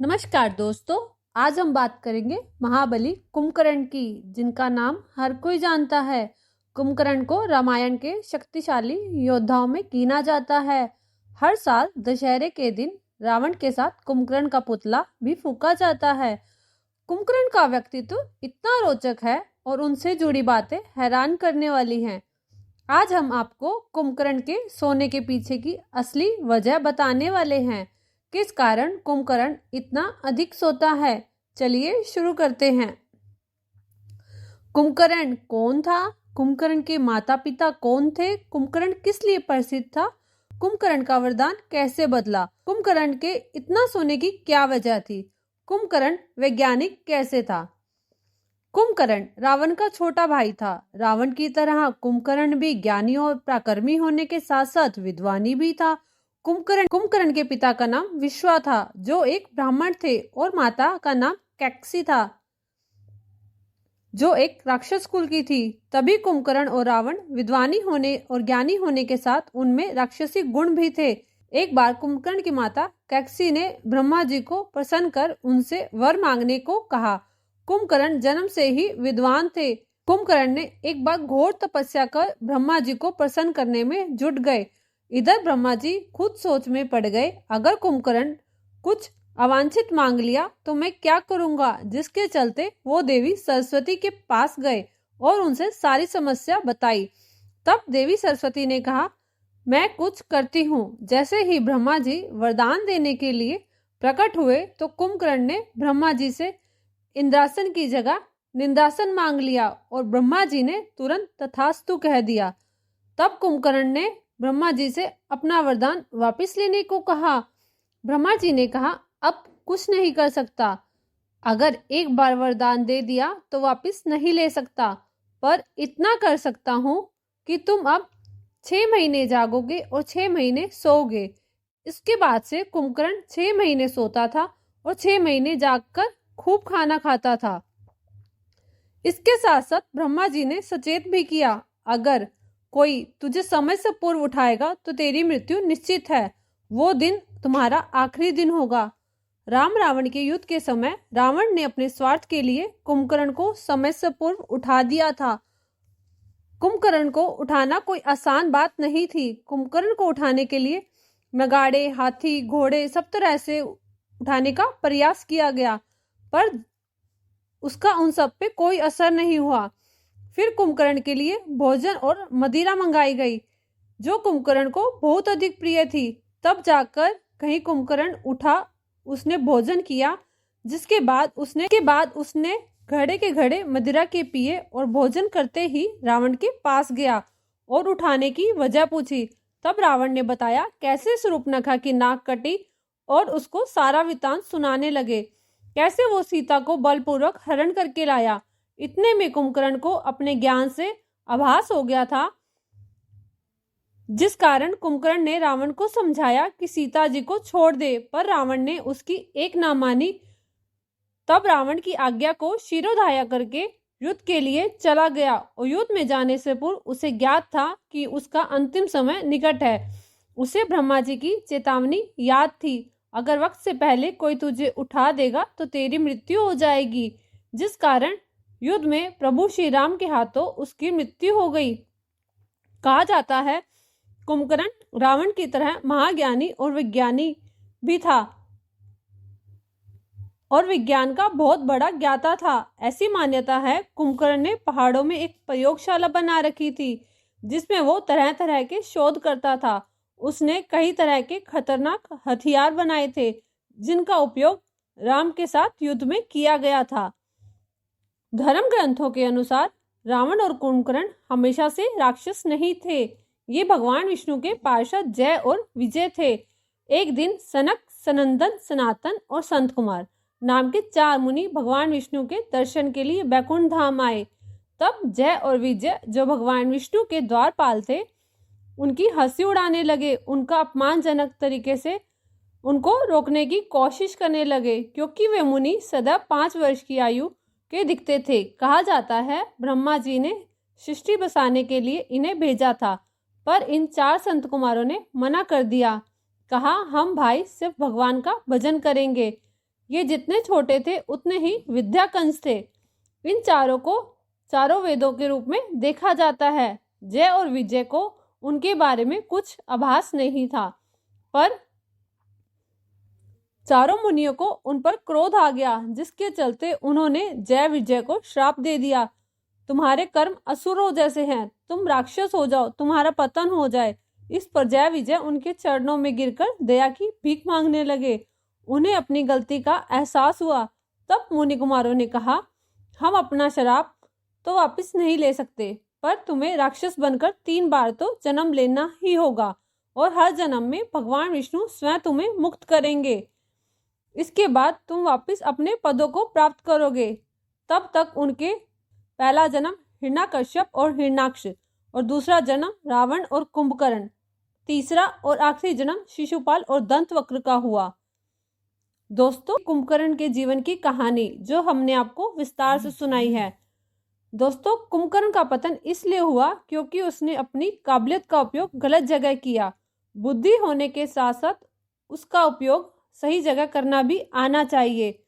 नमस्कार दोस्तों। आज हम बात करेंगे महाबली कुंभकर्ण की, जिनका नाम हर कोई जानता है। कुंभकर्ण को रामायण के शक्तिशाली योद्धाओं में गिना जाता है। हर साल दशहरे के दिन रावण के साथ कुंभकर्ण का पुतला भी फूंका जाता है। कुंभकर्ण का व्यक्तित्व इतना रोचक है और उनसे जुड़ी बातें हैरान करने वाली हैं। आज हम आपको कुंभकर्ण के सोने के पीछे की असली वजह बताने वाले हैं। किस कारण कुंभकर्ण इतना अधिक सोता है, चलिए शुरू करते हैं। कुंभकर्ण कौन था? कुंभकर्ण के माता पिता कौन थे? कुंभकर्ण किस लिए प्रसिद्ध था? कुंभकर्ण का वरदान कैसे बदला? कुंभकर्ण के इतना सोने की क्या वजह थी? कुंभकर्ण वैज्ञानिक कैसे था? कुंभकर्ण रावण का छोटा भाई था। रावण की तरह कुंभकर्ण भी ज्ञानी और पराक्रमी होने के साथ साथ विद्वानी भी था। कुंभकर्ण के पिता का नाम विश्वा था, जो एक ब्राह्मण थे, और माता का नाम कैकसी था, जो एक राक्षस कुल की थी। तभी कुंभकर्ण और रावण विद्वानी होने और ज्ञानी होने के साथ उनमें राक्षसी गुण भी थे। एक बार कुंभकर्ण की माता कैकसी ने ब्रह्मा जी को प्रसन्न कर उनसे वर मांगने को कहा। कुंभकर्ण जन्म से ही विद्वान थे। कुंभकर्ण ने एक बार घोर तपस्या कर ब्रह्मा जी को प्रसन्न करने में जुट गए। इधर ब्रह्मा जी खुद सोच में पड़ गए, अगर कुंभकर्ण कुछ अवांछित मांग लिया तो मैं क्या करूंगा, जिसके चलते वो देवी सरस्वती के पास गए और उनसे सारी समस्या बताई। तब देवी सरस्वती ने कहा, मैं कुछ करती हूँ। जैसे ही ब्रह्मा जी वरदान देने के लिए प्रकट हुए तो कुंभकर्ण ने ब्रह्मा जी से इंद्रासन की जगह निंदासन मांग लिया और ब्रह्मा जी ने तुरंत तथास्तु कह दिया। तब कुंभकर्ण ने ब्रह्मा जी से अपना वरदान वापस लेने को कहा। ब्रह्मा जी ने कहा, अब कुछ नहीं कर सकता। अगर एक बार वरदान दे दिया तो वापस नहीं ले सकता, पर इतना कर सकता हूँ कि तुम अब 6 महीने जागोगे और 6 महीने सोओगे। इसके बाद से कुंभकर्ण 6 महीने सोता था और 6 महीने जागकर खूब खाना खाता था। इसके साथ साथ ब्रह्मा जी ने सचेत भी किया, अगर कोई तुझे समय से पूर्व उठाएगा तो तेरी मृत्यु निश्चित है। वो दिन तुम्हारा आखिरी दिन होगा। राम रावण के युद्ध के समय रावण ने अपने स्वार्थ के लिए कुंभकर्ण को समय से पूर्व उठा दिया था। कुंभकर्ण को उठाना कोई आसान बात नहीं थी। कुंभकर्ण को उठाने के लिए नगाड़े, हाथी, घोड़े सब तरह से उठाने का प्रयास किया गया, पर उसका उन सब पे कोई असर नहीं हुआ। फिर कुंभकर्ण के लिए भोजन और मदिरा मंगाई गई, जो कुंभकर्ण को बहुत अधिक प्रिय थी। तब जाकर कहीं कुंभकर्ण उठा, उसने भोजन किया, जिसके बाद उसने घड़े के घड़े मदिरा के पिए और भोजन करते ही रावण के पास गया और उठाने की वजह पूछी। तब रावण ने बताया कैसे शूर्पणखा की नाक कटी और उसको सारा वृत्तांत सुनाने लगे, कैसे वो सीता को बलपूर्वक हरण करके लाया। इतने में कुंभकर्ण को अपने ज्ञान से आभास हो गया था, जिस कारण कुंभकर्ण ने रावण को समझाया कि सीता जी को छोड़ दे, पर रावण ने उसकी एक ना मानी। तब रावण की आज्ञा को शिरोधार्य करके युद्ध के लिए चला गया और युद्ध में जाने से पूर्व उसे ज्ञात था कि उसका अंतिम समय निकट है। उसे ब्रह्मा जी की चेतावनी याद थी, अगर वक्त से पहले कोई तुझे उठा देगा तो तेरी मृत्यु हो जाएगी, जिस कारण युद्ध में प्रभु श्री राम के हाथों उसकी मृत्यु हो गई। कहा जाता है कुंभकर्ण रावण की तरह महाज्ञानी और विज्ञानी भी था और विज्ञान का बहुत बड़ा ज्ञाता था। ऐसी मान्यता है कुंभकर्ण ने पहाड़ों में एक प्रयोगशाला बना रखी थी, जिसमें वो तरह तरह के शोध करता था। उसने कई तरह के खतरनाक हथियार बनाए थे, जिनका उपयोग राम के साथ युद्ध में किया गया था। धर्म ग्रंथों के अनुसार रावण और कुंभकर्ण हमेशा से राक्षस नहीं थे। ये भगवान विष्णु के पार्षद जय और विजय थे। एक दिन सनक, सनंदन, सनातन और संत कुमार नाम के 4 मुनि भगवान विष्णु के दर्शन के लिए बैकुंठ धाम आए। तब जय और विजय, जो भगवान विष्णु के द्वारपाल थे, उनकी हंसी उड़ाने लगे। उनका अपमानजनक तरीके से उनको रोकने की कोशिश करने लगे, क्योंकि वे मुनि सदा 5 वर्ष की आयु के दिखते थे। कहा जाता है ब्रह्मा जी ने सृष्टि बसाने के लिए इन्हें भेजा था, पर इन 4 संत कुमारों ने मना कर दिया। कहा, हम भाई सिर्फ भगवान का भजन करेंगे। ये जितने छोटे थे उतने ही विद्याकंस थे। इन चारों को चारों वेदों के रूप में देखा जाता है। जय और विजय को उनके बारे में कुछ आभास नहीं था, पर चारों मुनियों को उन पर क्रोध आ गया, जिसके चलते उन्होंने जय विजय को श्राप दे दिया। तुम्हारे कर्म असुरों जैसे हैं, तुम राक्षस हो जाओ, तुम्हारा पतन हो जाए। इस पर जय विजय उनके चरणों में गिरकर दया की भीख मांगने लगे। उन्हें अपनी गलती का एहसास हुआ। तब मुनि कुमारों ने कहा, हम अपना श्राप तो वापस नहीं ले सकते, पर तुम्हें राक्षस बनकर 3 बार तो जन्म लेना ही होगा, और हर जन्म में भगवान विष्णु स्वयं तुम्हें मुक्त करेंगे। इसके बाद तुम वापस अपने पदों को प्राप्त करोगे। तब तक उनके पहला जन्म हिरण्यकश्यप और हिरण्याक्ष, और दूसरा जन्म रावण और कुंभकर्ण, तीसरा और आखिरी जन्म शिशुपाल और दंतवक्र का हुआ। दोस्तों, कुंभकर्ण के जीवन की कहानी जो हमने आपको विस्तार से सुनाई है। दोस्तों, कुंभकर्ण का पतन इसलिए हुआ क्योंकि उसने अपनी काबिलियत का उपयोग गलत जगह किया। बुद्धि होने के साथ साथ उसका उपयोग सही जगह करना भी आना चाहिए।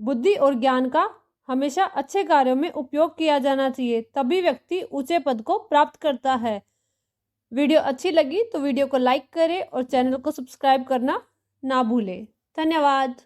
बुद्धि और ज्ञान का हमेशा अच्छे कार्यों में उपयोग किया जाना चाहिए, तभी व्यक्ति ऊंचे पद को प्राप्त करता है। वीडियो अच्छी लगी तो वीडियो को लाइक करें और चैनल को सब्सक्राइब करना ना भूलें। धन्यवाद।